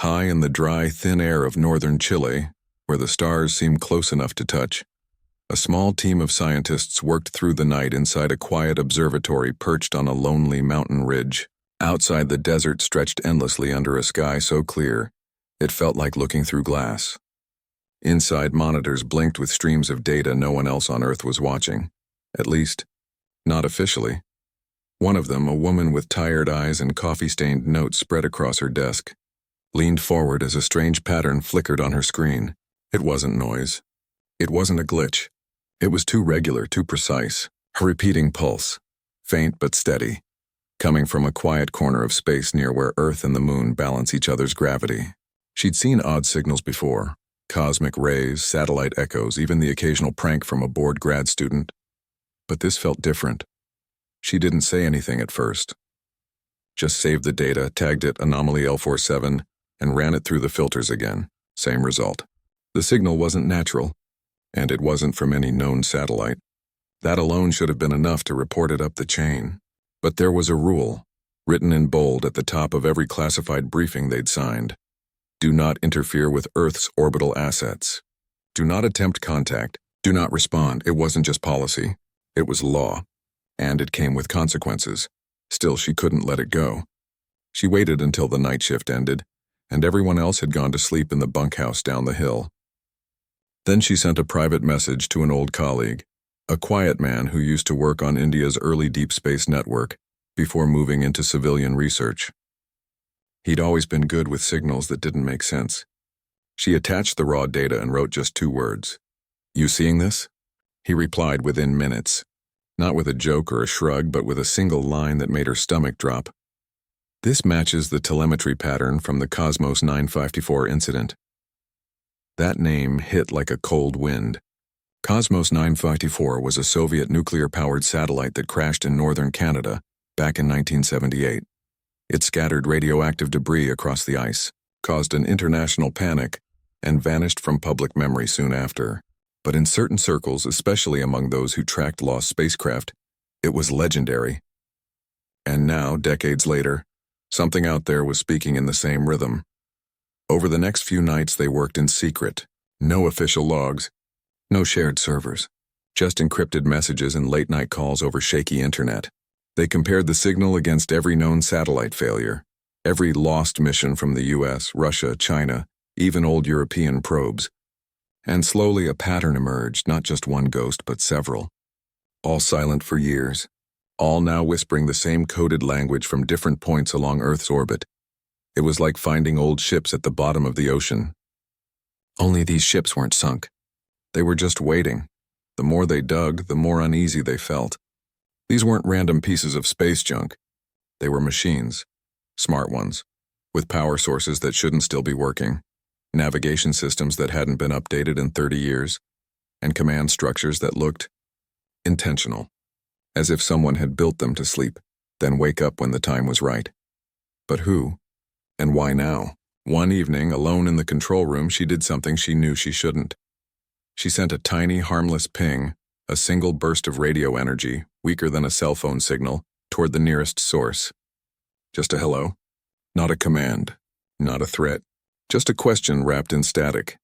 High in the dry, thin air of northern Chile, where the stars seemed close enough to touch, a small team of scientists worked through the night inside a quiet observatory perched on a lonely mountain ridge. Outside, the desert stretched endlessly under a sky so clear, it felt like looking through glass. Inside, monitors blinked with streams of data no one else on Earth was watching. At least, not officially. One of them, a woman with tired eyes and coffee-stained notes spread across her desk, leaned forward as a strange pattern flickered on her screen. It wasn't noise. It wasn't a glitch. It was too regular, too precise. A repeating pulse, faint but steady, coming from a quiet corner of space near where Earth and the Moon balance each other's gravity. She'd seen odd signals before, cosmic rays, satellite echoes, even the occasional prank from a bored grad student. But this felt different. She didn't say anything at first. Just saved the data, tagged it Anomaly L47, and ran it through the filters again. Same result. The signal wasn't natural, and it wasn't from any known satellite. That alone should have been enough to report it up the chain. But there was a rule, written in bold at the top of every classified briefing they'd signed. Do not interfere with Earth's orbital assets. Do not attempt contact. Do not respond. It wasn't just policy. It was law. And it came with consequences. Still, she couldn't let it go. She waited until the night shift ended, and everyone else had gone to sleep in the bunkhouse down the hill. Then she sent a private message to an old colleague, a quiet man who used to work on India's early deep space network before moving into civilian research. He'd always been good with signals that didn't make sense. She attached the raw data and wrote just 2 words. "You seeing this?" He replied within minutes. Not with a joke or a shrug, but with a single line that made her stomach drop. This matches the telemetry pattern from the Cosmos 954 incident. That name hit like a cold wind. Cosmos 954 was a Soviet nuclear-powered satellite that crashed in northern Canada back in 1978. It scattered radioactive debris across the ice, caused an international panic, and vanished from public memory soon after. But in certain circles, especially among those who tracked lost spacecraft, it was legendary. And now, decades later, something out there was speaking in the same rhythm. Over the next few nights they worked in secret. No official logs, no shared servers, just encrypted messages and late-night calls over shaky internet. They compared the signal against every known satellite failure, every lost mission from the US, Russia, China, even old European probes. And slowly a pattern emerged, not just one ghost, but several. All silent for years, all now whispering the same coded language from different points along Earth's orbit. It was like finding old ships at the bottom of the ocean. Only these ships weren't sunk. They were just waiting. The more they dug, the more uneasy they felt. These weren't random pieces of space junk. They were machines, smart ones, with power sources that shouldn't still be working, navigation systems that hadn't been updated in 30 years, and command structures that looked intentional, as if someone had built them to sleep, then wake up when the time was right. But who? And why now? One evening, alone in the control room, she did something she knew she shouldn't. She sent a tiny, harmless ping, a single burst of radio energy, weaker than a cell phone signal, toward the nearest source. Just a hello. Not a command. Not a threat. Just a question wrapped in static.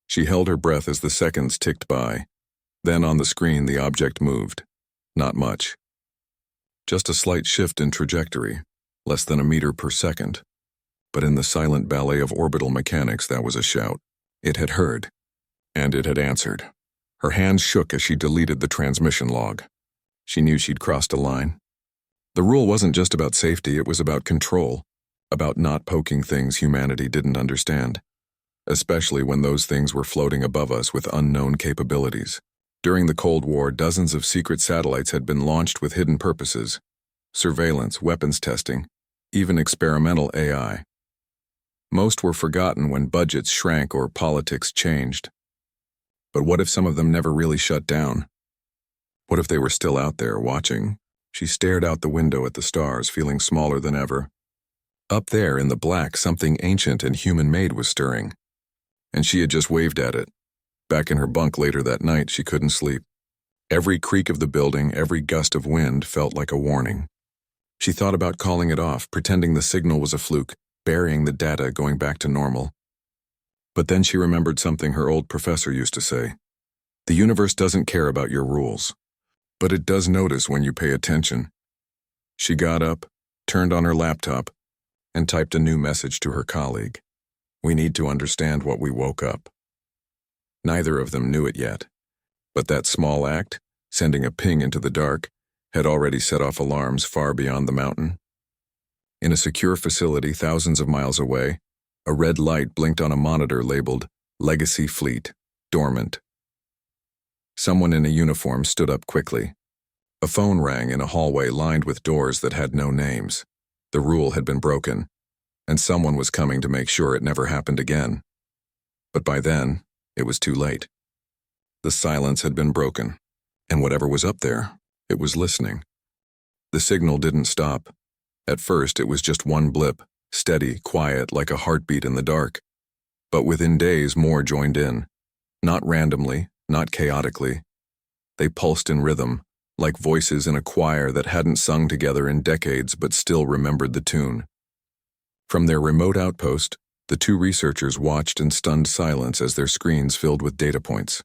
She held her breath as the seconds ticked by. Then on the screen the object moved. Not much. Just a slight shift in trajectory, less than a meter per second. But in the silent ballet of orbital mechanics, that was a shout. It had heard. And it had answered. Her hands shook as she deleted the transmission log. She knew she'd crossed a line. The rule wasn't just about safety, it was about control, about not poking things humanity didn't understand, especially when those things were floating above us with unknown capabilities. During the Cold War, dozens of secret satellites had been launched with hidden purposes: surveillance, weapons testing, even experimental AI. Most were forgotten when budgets shrank or politics changed. But what if some of them never really shut down? What if they were still out there watching? She stared out the window at the stars, feeling smaller than ever. Up there in the black, something ancient and human-made was stirring. And she had just waved at it. Back in her bunk later that night, she couldn't sleep. Every creak of the building, every gust of wind felt like a warning. She thought about calling it off, pretending the signal was a fluke, burying the data, going back to normal. But then she remembered something her old professor used to say. The universe doesn't care about your rules, but it does notice when you pay attention. She got up, turned on her laptop, and typed a new message to her colleague. We need to understand what we woke up. Neither of them knew it yet, but that small act, sending a ping into the dark, had already set off alarms far beyond the mountain. In a secure facility thousands of miles away, a red light blinked on a monitor labeled Legacy Fleet, Dormant. Someone in a uniform stood up quickly. A phone rang in a hallway lined with doors that had no names. The rule had been broken, and someone was coming to make sure it never happened again. But by then, it was too late. The silence had been broken, and whatever was up there, it was listening. The signal didn't stop. At first, it was just one blip, steady, quiet, like a heartbeat in the dark. But within days, more joined in. Not randomly, not chaotically. They pulsed in rhythm, like voices in a choir that hadn't sung together in decades but still remembered the tune. From their remote outpost, the two researchers watched in stunned silence as their screens filled with data points.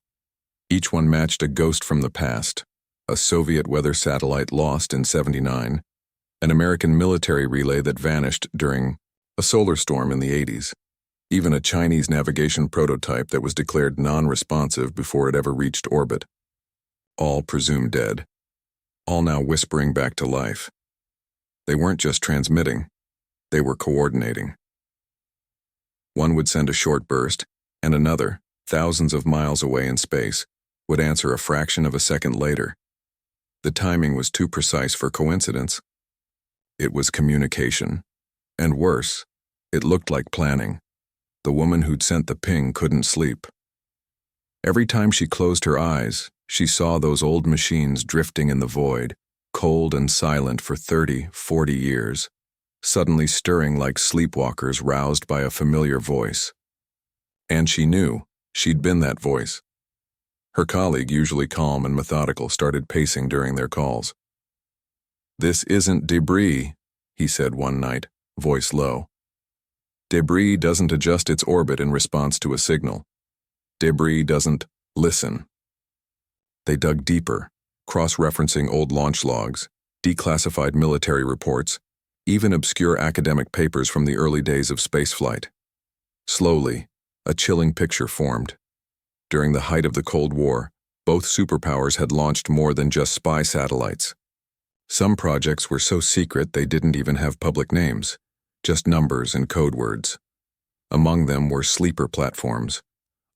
Each one matched a ghost from the past, a Soviet weather satellite lost in '79, an American military relay that vanished during a solar storm in the '80s, even a Chinese navigation prototype that was declared non-responsive before it ever reached orbit. All presumed dead, all now whispering back to life. They weren't just transmitting, they were coordinating. One would send a short burst, and another, thousands of miles away in space, would answer a fraction of a second later. The timing was too precise for coincidence. It was communication. And worse, it looked like planning. The woman who'd sent the ping couldn't sleep. Every time she closed her eyes, she saw those old machines drifting in the void, cold and silent for 30, 40 years, suddenly stirring like sleepwalkers roused by a familiar voice. And she knew she'd been that voice. Her colleague, usually calm and methodical, started pacing during their calls. "This isn't debris," he said one night, voice low. "Debris doesn't adjust its orbit in response to a signal. Debris doesn't listen." They dug deeper, cross-referencing old launch logs, declassified military reports, even obscure academic papers from the early days of spaceflight. Slowly, a chilling picture formed. During the height of the Cold War, both superpowers had launched more than just spy satellites. Some projects were so secret they didn't even have public names, just numbers and code words. Among them were sleeper platforms,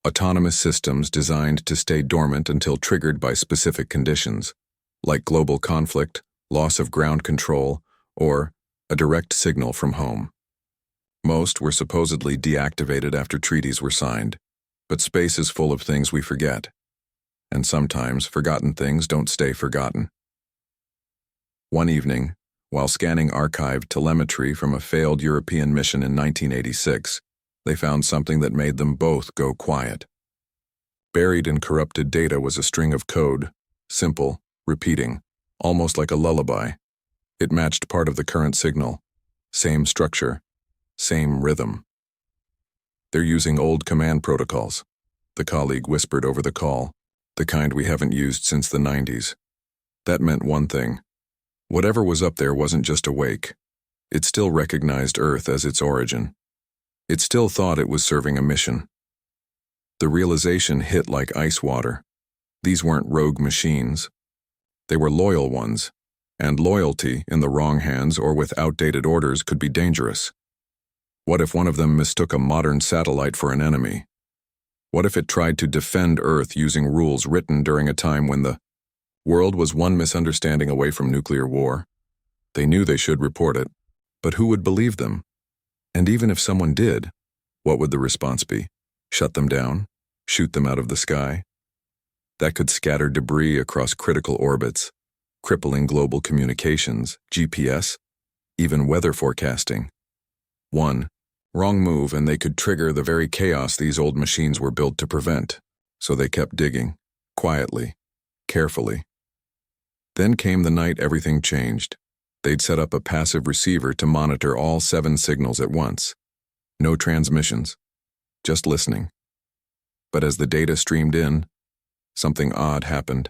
autonomous systems designed to stay dormant until triggered by specific conditions, like global conflict, loss of ground control, or a direct signal from home. Most were supposedly deactivated after treaties were signed, but space is full of things we forget, and sometimes forgotten things don't stay forgotten. One evening, while scanning archived telemetry from a failed European mission in 1986, they found something that made them both go quiet. Buried in corrupted data was a string of code, simple, repeating, almost like a lullaby. It matched part of the current signal. Same structure, same rhythm. "They're using old command protocols," the colleague whispered over the call, "the kind we haven't used since the '90s. That meant one thing. Whatever was up there wasn't just awake. It still recognized Earth as its origin. It still thought it was serving a mission. The realization hit like ice water. These weren't rogue machines. They were loyal ones, and loyalty in the wrong hands or with outdated orders could be dangerous. What if one of them mistook a modern satellite for an enemy? What if it tried to defend Earth using rules written during a time when the world was one misunderstanding away from nuclear war? They knew they should report it, but who would believe them? And even if someone did, what would the response be? Shut them down? Shoot them out of the sky? That could scatter debris across critical orbits, crippling global communications, GPS, even weather forecasting. One wrong move and they could trigger the very chaos these old machines were built to prevent, so they kept digging, quietly, carefully. Then came the night everything changed. They'd set up a passive receiver to monitor all 7 signals at once. No transmissions, just listening. But as the data streamed in, something odd happened.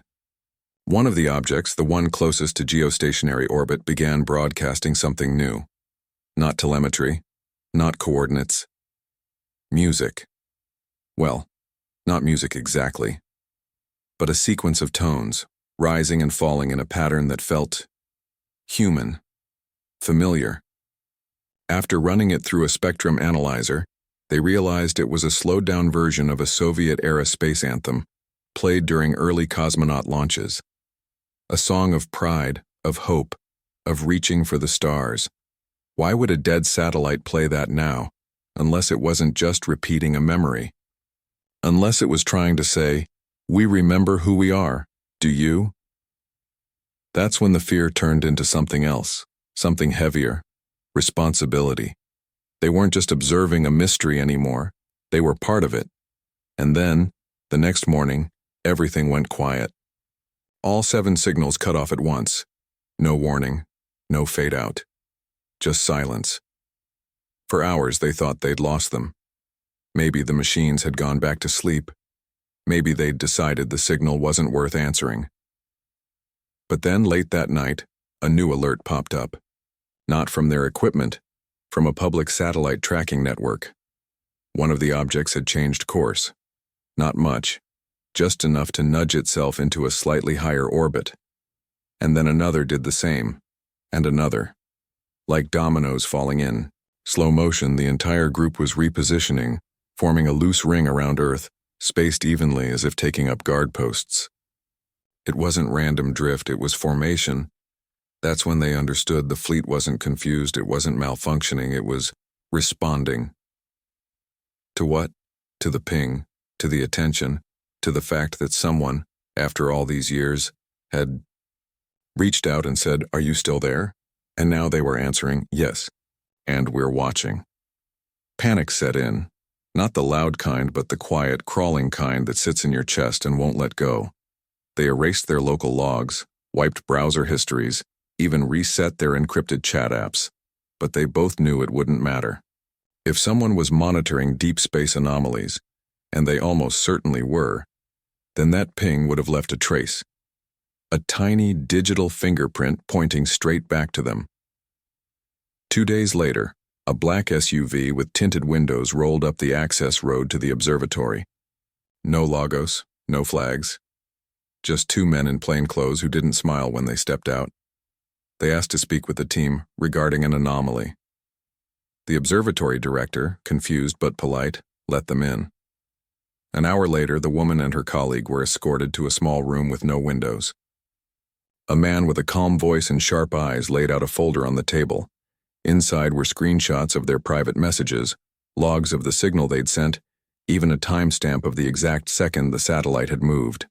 One of the objects, the one closest to geostationary orbit, began broadcasting something new. Not telemetry, not coordinates. Music. Well, not music exactly, but a sequence of tones, rising and falling in a pattern that felt human, familiar. After running it through a spectrum analyzer, they realized it was a slowed-down version of a Soviet-era space anthem, played during early cosmonaut launches. A song of pride, of hope, of reaching for the stars. Why would a dead satellite play that now, unless it wasn't just repeating a memory? Unless it was trying to say, "We remember who we are, do you?" That's when the fear turned into something else, something heavier, responsibility. They weren't just observing a mystery anymore, they were part of it. And then, the next morning, everything went quiet. All 7 signals cut off at once. No warning, no fade out. Just silence. For hours they thought they'd lost them. Maybe the machines had gone back to sleep. Maybe they'd decided the signal wasn't worth answering. But then, late that night, a new alert popped up. Not from their equipment, from a public satellite tracking network. One of the objects had changed course. Not much, just enough to nudge itself into a slightly higher orbit. And then another did the same, and another. Like dominoes falling in, slow motion, the entire group was repositioning, forming a loose ring around Earth, spaced evenly as if taking up guard posts. It wasn't random drift, it was formation. That's when they understood the fleet wasn't confused, it wasn't malfunctioning, it was responding. To what? To the ping, to the attention, to the fact that someone, after all these years, had reached out and said, "Are you still there?" And now they were answering, "Yes, and we're watching." Panic set in, not the loud kind, but the quiet, crawling kind that sits in your chest and won't let go. They erased their local logs, wiped browser histories, even reset their encrypted chat apps. But they both knew it wouldn't matter. If someone was monitoring deep space anomalies, and they almost certainly were, then that ping would have left a trace. A tiny digital fingerprint pointing straight back to them. 2 days later, a black SUV with tinted windows rolled up the access road to the observatory. No logos, no flags. Just 2 men in plain clothes who didn't smile when they stepped out. They asked to speak with the team regarding an anomaly. The observatory director, confused but polite, let them in. An hour later, the woman and her colleague were escorted to a small room with no windows. A man with a calm voice and sharp eyes laid out a folder on the table. Inside were screenshots of their private messages, logs of the signal they'd sent, even a timestamp of the exact second the satellite had moved.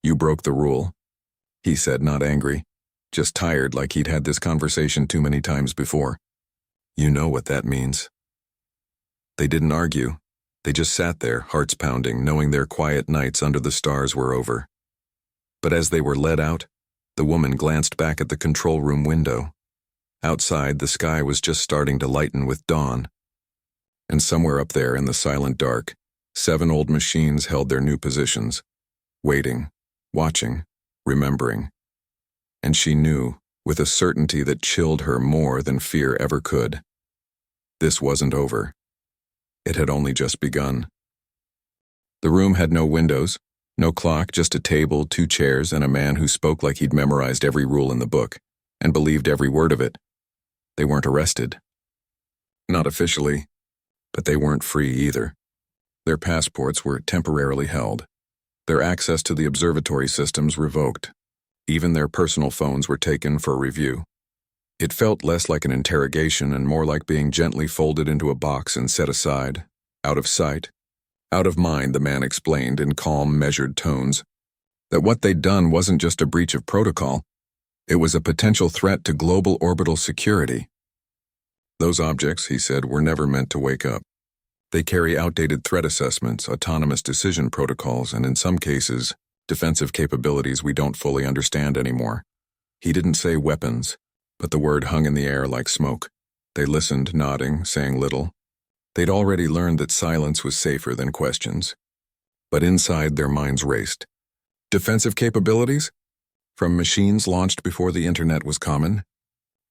"You broke the rule," he said, not angry, just tired, like he'd had this conversation too many times before. "You know what that means." They didn't argue. They just sat there, hearts pounding, knowing their quiet nights under the stars were over. But as they were led out, the woman glanced back at the control room window. Outside, the sky was just starting to lighten with dawn. And somewhere up there in the silent dark, 7 old machines held their new positions, waiting, watching, remembering. And she knew, with a certainty that chilled her more than fear ever could. This wasn't over. It had only just begun. The room had no windows, no clock, just a table, 2 chairs, and a man who spoke like he'd memorized every rule in the book, and believed every word of it. They weren't arrested. Not officially, but they weren't free either. Their passports were temporarily held. Their access to the observatory systems revoked. Even their personal phones were taken for review. It felt less like an interrogation and more like being gently folded into a box and set aside. Out of sight, out of mind, the man explained in calm, measured tones that what they'd done wasn't just a breach of protocol. It was a potential threat to global orbital security. Those objects, he said, were never meant to wake up. They carry outdated threat assessments, autonomous decision protocols, and in some cases, defensive capabilities we don't fully understand anymore. He didn't say weapons, but the word hung in the air like smoke. They listened, nodding, saying little. They'd already learned that silence was safer than questions. But inside, their minds raced. Defensive capabilities? From machines launched before the internet was common?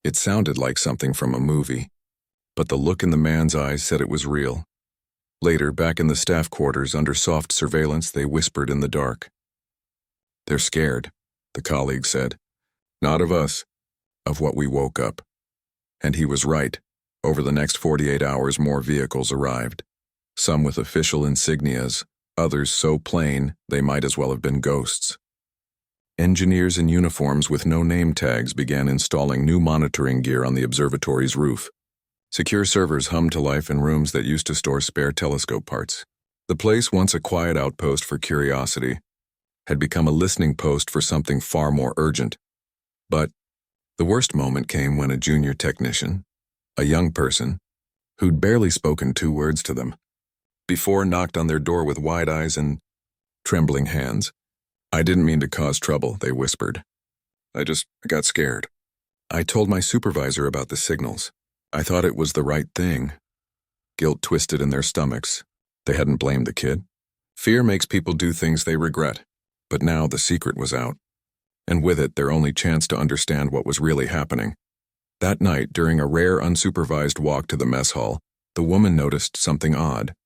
It sounded like something from a movie, but the look in the man's eyes said it was real. Later, back in the staff quarters under soft surveillance, they whispered in the dark. "They're scared," the colleague said. "Not of us, of what we woke up." And he was right. Over the next 48 hours, more vehicles arrived. Some with official insignias, others so plain they might as well have been ghosts. Engineers in uniforms with no name tags began installing new monitoring gear on the observatory's roof. Secure servers hummed to life in rooms that used to store spare telescope parts. The place, once a quiet outpost for curiosity, had become a listening post for something far more urgent. But the worst moment came when a junior technician, a young person, who'd barely spoken 2 words to them, before knocked on their door with wide eyes and trembling hands. "I didn't mean to cause trouble," they whispered. I got scared. I told my supervisor about the signals. I thought it was the right thing." Guilt twisted in their stomachs. They hadn't blamed the kid. Fear makes people do things they regret. But now the secret was out. And with it, their only chance to understand what was really happening. That night, during a rare unsupervised walk to the mess hall, the woman noticed something odd.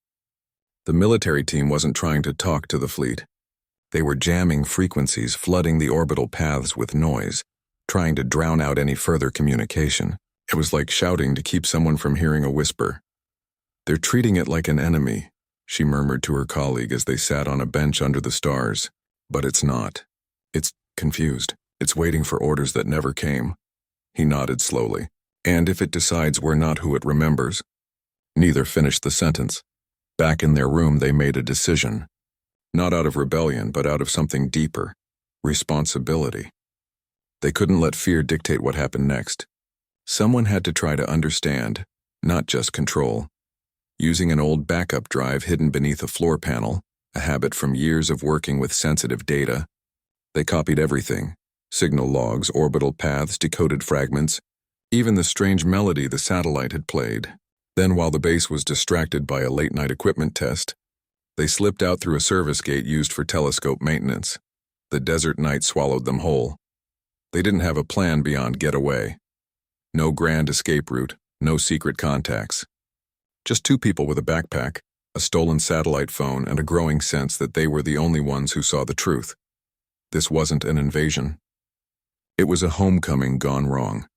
The military team wasn't trying to talk to the fleet. They were jamming frequencies, flooding the orbital paths with noise, trying to drown out any further communication. It was like shouting to keep someone from hearing a whisper. "They're treating it like an enemy," she murmured to her colleague as they sat on a bench under the stars. "But it's not. It's confused. It's waiting for orders that never came." He nodded slowly. "And if it decides we're not who it remembers?" Neither finished the sentence. Back in their room, they made a decision. Not out of rebellion, but out of something deeper. Responsibility. They couldn't let fear dictate what happened next. Someone had to try to understand, not just control. Using an old backup drive hidden beneath a floor panel, a habit from years of working with sensitive data, they copied everything: signal logs, orbital paths, decoded fragments, even the strange melody the satellite had played. Then, while the base was distracted by a late-night equipment test, they slipped out through a service gate used for telescope maintenance. The desert night swallowed them whole. They didn't have a plan beyond get away. No grand escape route, no secret contacts. Just 2 people with a backpack, a stolen satellite phone, and a growing sense that they were the only ones who saw the truth. This wasn't an invasion. It was a homecoming gone wrong.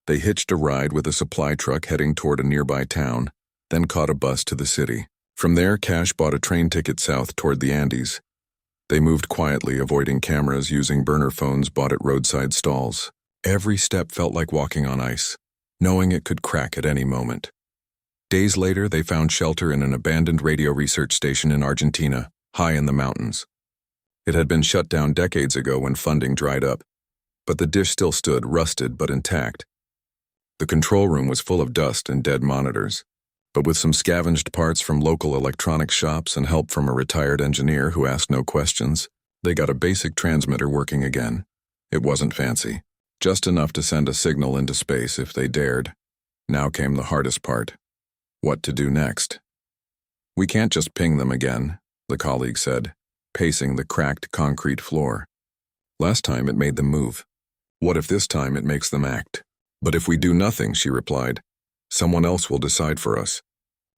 They hitched a ride with a supply truck heading toward a nearby town, then caught a bus to the city. From there, Cash bought a train ticket south toward the Andes. They moved quietly, avoiding cameras, using burner phones bought at roadside stalls. Every step felt like walking on ice, knowing it could crack at any moment. Days later, they found shelter in an abandoned radio research station in Argentina, high in the mountains. It had been shut down decades ago when funding dried up, but the dish still stood, rusted but intact. The control room was full of dust and dead monitors, but with some scavenged parts from local electronics shops and help from a retired engineer who asked no questions, they got a basic transmitter working again. It wasn't fancy, just enough to send a signal into space if they dared. Now came the hardest part. What to do next? "We can't just ping them again," the colleague said, pacing the cracked concrete floor. "Last time it made them move. What if this time it makes them act?" "But if we do nothing," she replied, "someone else will decide for us."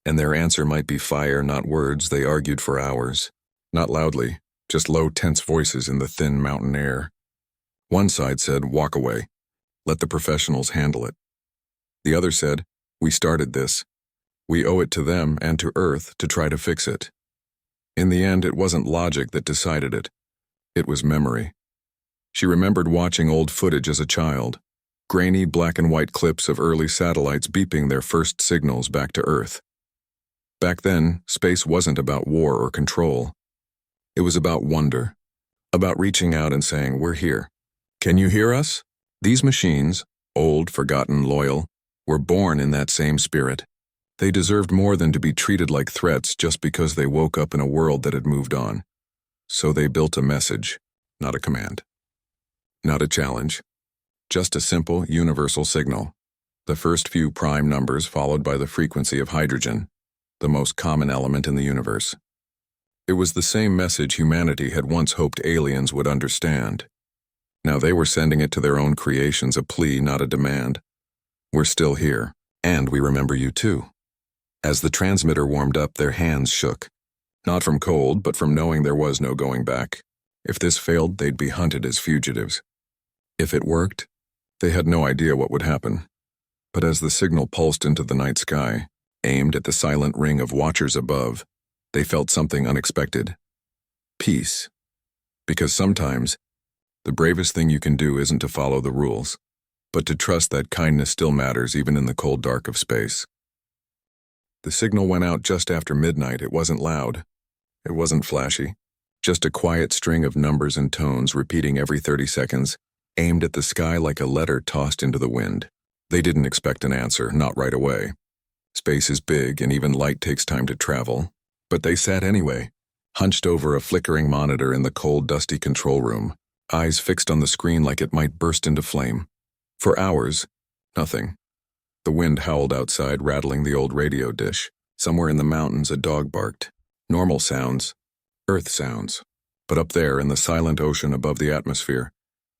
And their answer might be fire, not words. They argued for hours. Not loudly, just low, tense voices in the thin mountain air. One side said, "Walk away. Let the professionals handle it." The other said, "We started this. We owe it to them and to Earth to try to fix it." In the end, it wasn't logic that decided it. It was memory. She remembered watching old footage as a child, grainy black and white clips of early satellites beeping their first signals back to Earth. Back then, space wasn't about war or control. It was about wonder, about reaching out and saying, "We're here. Can you hear us?" These machines, old, forgotten, loyal, were born in that same spirit. They deserved more than to be treated like threats just because they woke up in a world that had moved on. So they built a message, not a command. Not a challenge. Just a simple, universal signal. The first few prime numbers followed by the frequency of hydrogen, the most common element in the universe. It was the same message humanity had once hoped aliens would understand. Now they were sending it to their own creations, a plea, not a demand. We're still here, and we remember you too. As the transmitter warmed up, their hands shook. Not from cold, but from knowing there was no going back. If this failed, they'd be hunted as fugitives. If it worked, they had no idea what would happen. But as the signal pulsed into the night sky, aimed at the silent ring of watchers above, they felt something unexpected. Peace. Because sometimes, the bravest thing you can do isn't to follow the rules, but to trust that kindness still matters even in the cold dark of space. The signal went out just after midnight. It wasn't loud. It wasn't flashy. Just a quiet string of numbers and tones repeating every 30 seconds, aimed at the sky like a letter tossed into the wind. They didn't expect an answer, not right away. Space is big and even light takes time to travel. But they sat anyway, hunched over a flickering monitor in the cold, dusty control room, eyes fixed on the screen like it might burst into flame. For hours, nothing. The wind howled outside, rattling the old radio dish. Somewhere in the mountains, a dog barked. Normal sounds, Earth sounds. But up there, in the silent ocean above the atmosphere,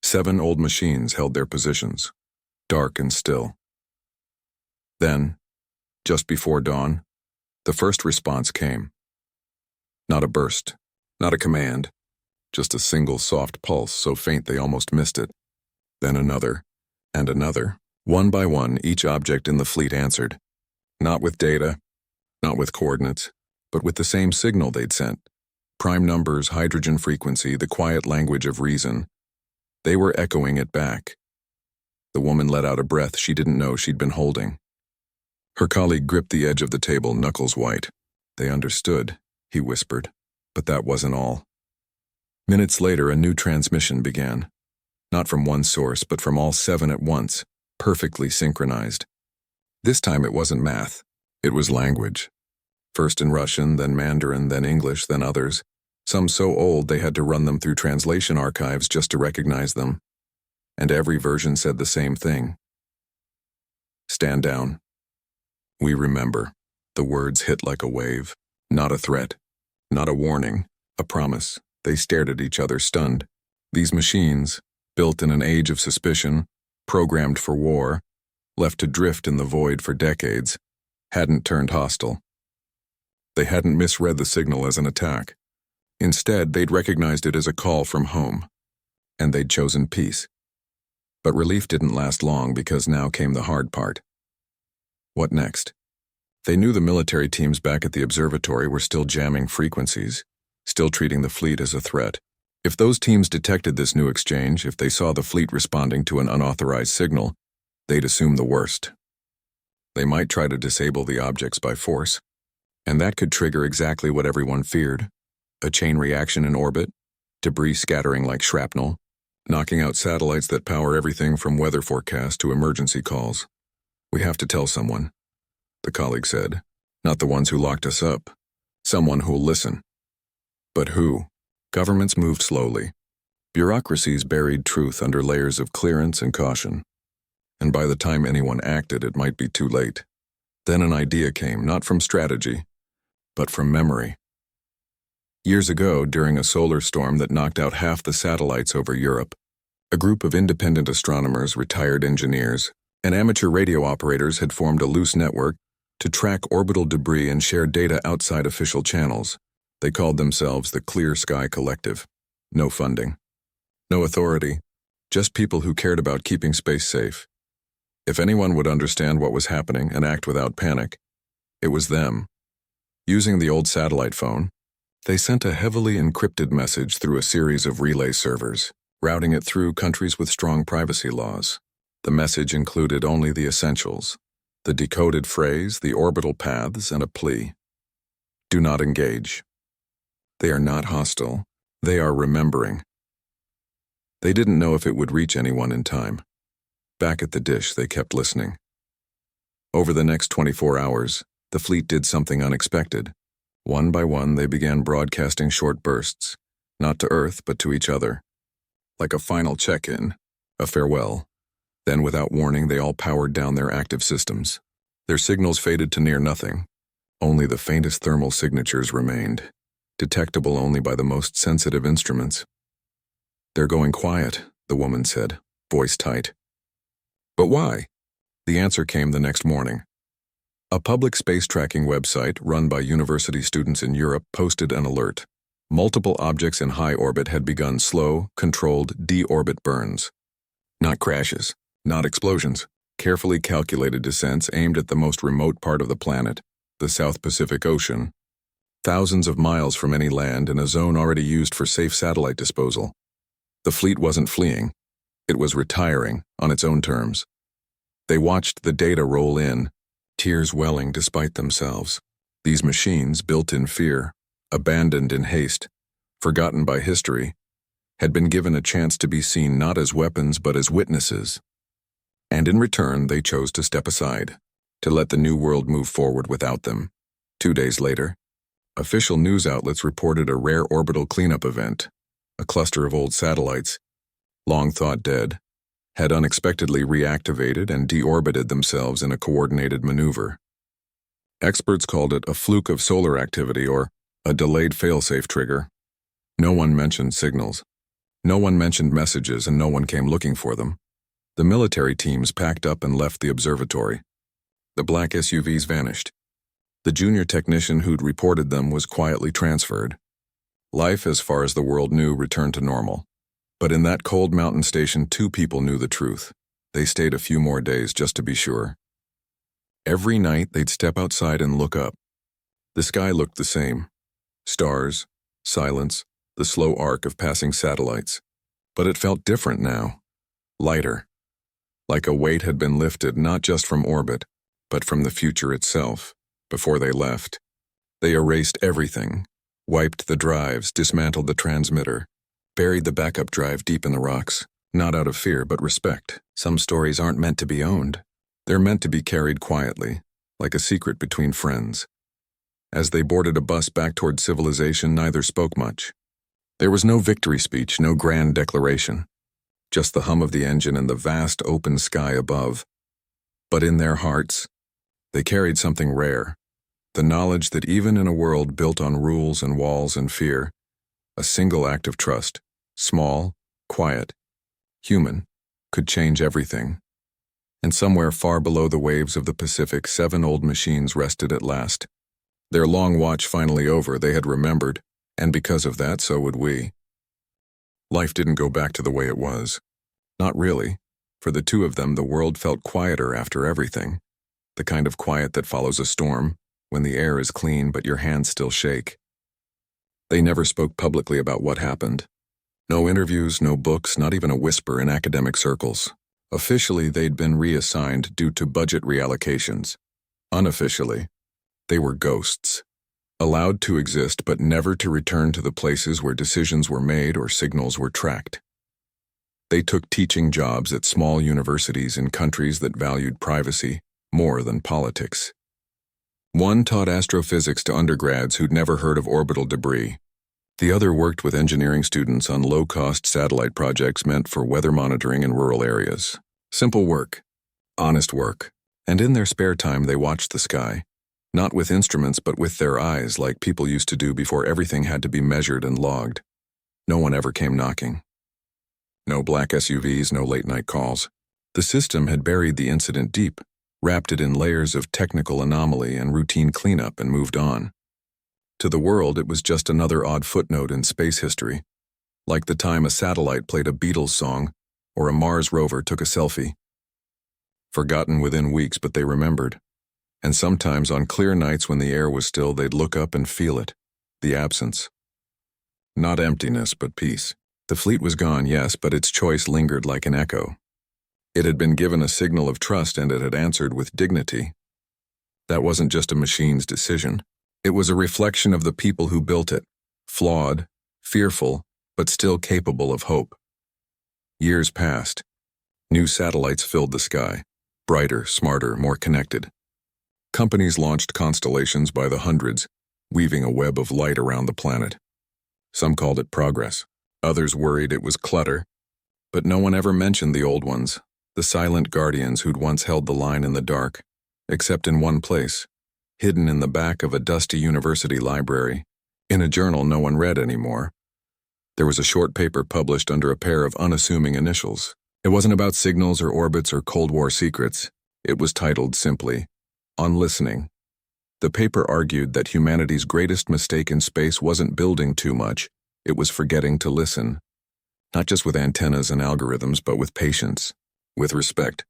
7 old machines held their positions, dark and still. Then, just before dawn, the first response came. Not a burst, not a command, just a single soft pulse so faint they almost missed it. Then another, and another. One by one, each object in the fleet answered. Not with data, not with coordinates, but with the same signal they'd sent. Prime numbers, hydrogen frequency, the quiet language of reason. They were echoing it back. The woman let out a breath she didn't know she'd been holding. Her colleague gripped the edge of the table, knuckles white. They understood, he whispered, but that wasn't all. Minutes later, a new transmission began. Not from one source, but from all 7 at once, perfectly synchronized. This time it wasn't math, it was language. First in Russian, then Mandarin, then English, then others. Some so old they had to run them through translation archives just to recognize them. And every version said the same thing. Stand down. We remember. The words hit like a wave. Not a threat. Not a warning. A promise. They stared at each other, stunned. These machines, built in an age of suspicion, programmed for war, left to drift in the void for decades, hadn't turned hostile. They hadn't misread the signal as an attack. Instead, they'd recognized it as a call from home. And they'd chosen peace. But relief didn't last long because now came the hard part. What next? They knew the military teams back at the observatory were still jamming frequencies, still treating the fleet as a threat. If those teams detected this new exchange, if they saw the fleet responding to an unauthorized signal, they'd assume the worst. They might try to disable the objects by force, and that could trigger exactly what everyone feared: a chain reaction in orbit, debris scattering like shrapnel, knocking out satellites that power everything from weather forecasts to emergency calls. We have to tell someone, the colleague said. Not the ones who locked us up. Someone who'll listen. But who? Governments moved slowly. Bureaucracies buried truth under layers of clearance and caution. And by the time anyone acted, it might be too late. Then an idea came, not from strategy, but from memory. Years ago, during a solar storm that knocked out half the satellites over Europe, a group of independent astronomers, retired engineers, and amateur radio operators had formed a loose network to track orbital debris and share data outside official channels. They called themselves the Clear Sky Collective. No funding. No authority. Just people who cared about keeping space safe. If anyone would understand what was happening and act without panic, it was them. Using the old satellite phone, they sent a heavily encrypted message through a series of relay servers, routing it through countries with strong privacy laws. The message included only the essentials: the decoded phrase, the orbital paths, and a plea. Do not engage. They are not hostile. They are remembering. They didn't know if it would reach anyone in time. Back at the dish, they kept listening. Over the next 24 hours, the fleet did something unexpected. One by one, they began broadcasting short bursts, not to Earth, but to each other. Like a final check-in, a farewell, Then, without warning, they all powered down their active systems. Their signals faded to near nothing. Only the faintest thermal signatures remained, detectable only by the most sensitive instruments. "They're going quiet," the woman said, voice tight. "But why?" The answer came the next morning. A public space tracking website run by university students in Europe posted an alert. Multiple objects in high orbit had begun slow, controlled deorbit burns. Not crashes, not explosions, carefully calculated descents aimed at the most remote part of the planet, the South Pacific Ocean, thousands of miles from any land in a zone already used for safe satellite disposal. The fleet wasn't fleeing. It was retiring on its own terms. They watched the data roll in, tears welling despite themselves. These machines, built in fear, abandoned in haste, forgotten by history, had been given a chance to be seen not as weapons but as witnesses. And in return, they chose to step aside, to let the new world move forward without them. 2 days later, official news outlets reported a rare orbital cleanup event. A cluster of old satellites, long thought dead, had unexpectedly reactivated and deorbited themselves in a coordinated maneuver. Experts called it a fluke of solar activity or a delayed failsafe trigger. No one mentioned signals. No one mentioned messages, and no one came looking for them. The military teams packed up and left the observatory. The black SUVs vanished. The junior technician who'd reported them was quietly transferred. Life, as far as the world knew, returned to normal. But in that cold mountain station, 2 people knew the truth. They stayed a few more days just to be sure. Every night, they'd step outside and look up. The sky looked the same. Stars, silence, the slow arc of passing satellites. But it felt different now. Lighter. Like a weight had been lifted not just from orbit, but from the future itself. Before they left, they erased everything. Wiped the drives, dismantled the transmitter, buried the backup drive deep in the rocks, not out of fear but respect. Some stories aren't meant to be owned. They're meant to be carried quietly, like a secret between friends. As they boarded a bus back toward civilization, neither spoke much. There was no victory speech, no grand declaration, just the hum of the engine and the vast open sky above. But in their hearts, they carried something rare. The knowledge that even in a world built on rules and walls and fear, a single act of trust, small, quiet, human, could change everything. And somewhere far below the waves of the Pacific, 7 old machines rested at last. Their long watch finally over, they had remembered, and because of that, so would we. Life didn't go back to the way it was. Not really. For the 2 of them, the world felt quieter after everything. The kind of quiet that follows a storm, when the air is clean but your hands still shake. They never spoke publicly about what happened. No interviews, no books, not even a whisper in academic circles. Officially, they'd been reassigned due to budget reallocations. Unofficially, they were ghosts. Allowed to exist but never to return to the places where decisions were made or signals were tracked. They took teaching jobs at small universities in countries that valued privacy more than politics. One taught astrophysics to undergrads who'd never heard of orbital debris. The other worked with engineering students on low-cost satellite projects meant for weather monitoring in rural areas. Simple work, honest work, and in their spare time they watched the sky, not with instruments but with their eyes like people used to do before everything had to be measured and logged. No one ever came knocking. No black SUVs, no late-night calls. The system had buried the incident deep, wrapped it in layers of technical anomaly and routine cleanup, and moved on. To the world, it was just another odd footnote in space history, like the time a satellite played a Beatles song or a Mars rover took a selfie. Forgotten within weeks, but they remembered. And sometimes on clear nights when the air was still, they'd look up and feel it, the absence. Not emptiness, but peace. The fleet was gone, yes, but its choice lingered like an echo. It had been given a signal of trust, and it had answered with dignity. That wasn't just a machine's decision. It was a reflection of the people who built it, flawed, fearful, but still capable of hope. Years passed. New satellites filled the sky, brighter, smarter, more connected. Companies launched constellations by the hundreds, weaving a web of light around the planet. Some called it progress. Others worried it was clutter. But no one ever mentioned the old ones, The silent guardians who'd once held the line in the dark, except in one place, hidden in the back of a dusty university library, in a journal no one read anymore. There was a short paper published under a pair of unassuming initials. It wasn't about signals or orbits or Cold War secrets. It was titled simply, On Listening. The paper argued that humanity's greatest mistake in space wasn't building too much, it was forgetting to listen. Not just with antennas and algorithms, but with patience, with respect.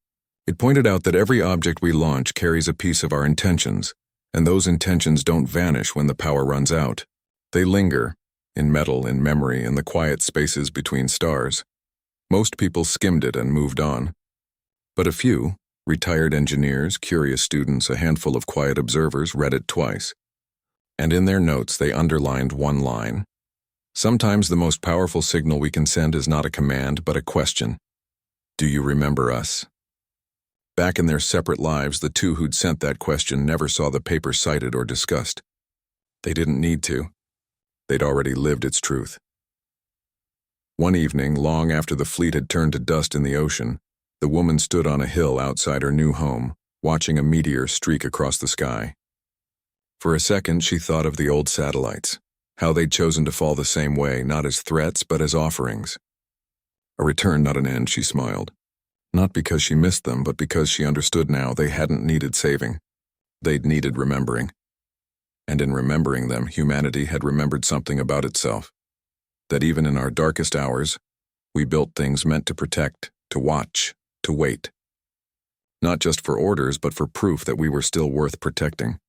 It pointed out that every object we launch carries a piece of our intentions, and those intentions don't vanish when the power runs out. They linger, in metal, in memory, in the quiet spaces between stars. Most people skimmed it and moved on. But a few, retired engineers, curious students, a handful of quiet observers, read it twice. And in their notes they underlined one line. Sometimes the most powerful signal we can send is not a command, but a question. Do you remember us? Back in their separate lives, the two who'd sent that question never saw the paper cited or discussed. They didn't need to. They'd already lived its truth. One evening, long after the fleet had turned to dust in the ocean, the woman stood on a hill outside her new home, watching a meteor streak across the sky. For a second, she thought of the old satellites, how they'd chosen to fall the same way, not as threats, but as offerings. A return, not an end, she smiled. Not because she missed them, but because she understood now they hadn't needed saving. They'd needed remembering. And in remembering them, humanity had remembered something about itself. That even in our darkest hours, we built things meant to protect, to watch, to wait. Not just for orders, but for proof that we were still worth protecting.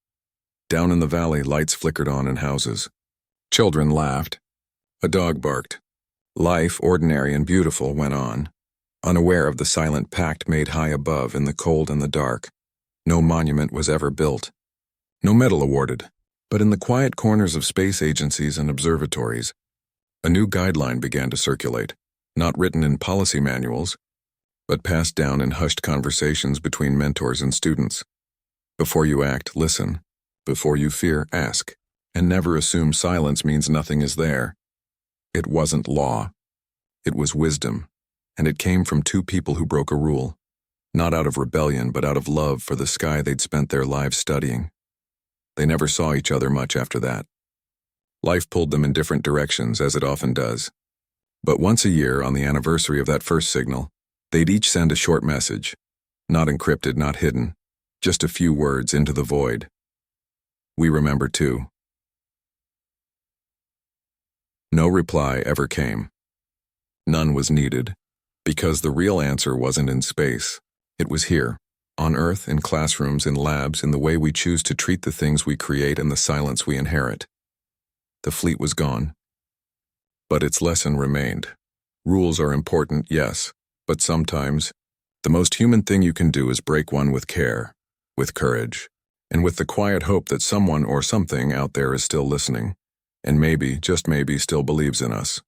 Down in the valley, lights flickered on in houses. Children laughed. A dog barked. Life, ordinary and beautiful, went on, unaware of the silent pact made high above in the cold and the dark. No monument was ever built. No medal awarded. But in the quiet corners of space agencies and observatories, a new guideline began to circulate, not written in policy manuals, but passed down in hushed conversations between mentors and students. Before you act, listen. Before you fear, ask. And never assume silence means nothing is there. It wasn't law. It was wisdom, and it came from two people who broke a rule, not out of rebellion, but out of love for the sky they'd spent their lives studying. They never saw each other much after that. Life pulled them in different directions, as it often does. But once a year, on the anniversary of that first signal, they'd each send a short message, not encrypted, not hidden, just a few words into the void. We remember too. No reply ever came. None was needed, because the real answer wasn't in space. It was here, on Earth, in classrooms, in labs, in the way we choose to treat the things we create and the silence we inherit. The fleet was gone. But its lesson remained. Rules are important, yes, but sometimes the most human thing you can do is break one with care, with courage, and with the quiet hope that someone or something out there is still listening, and maybe, just maybe, still believes in us.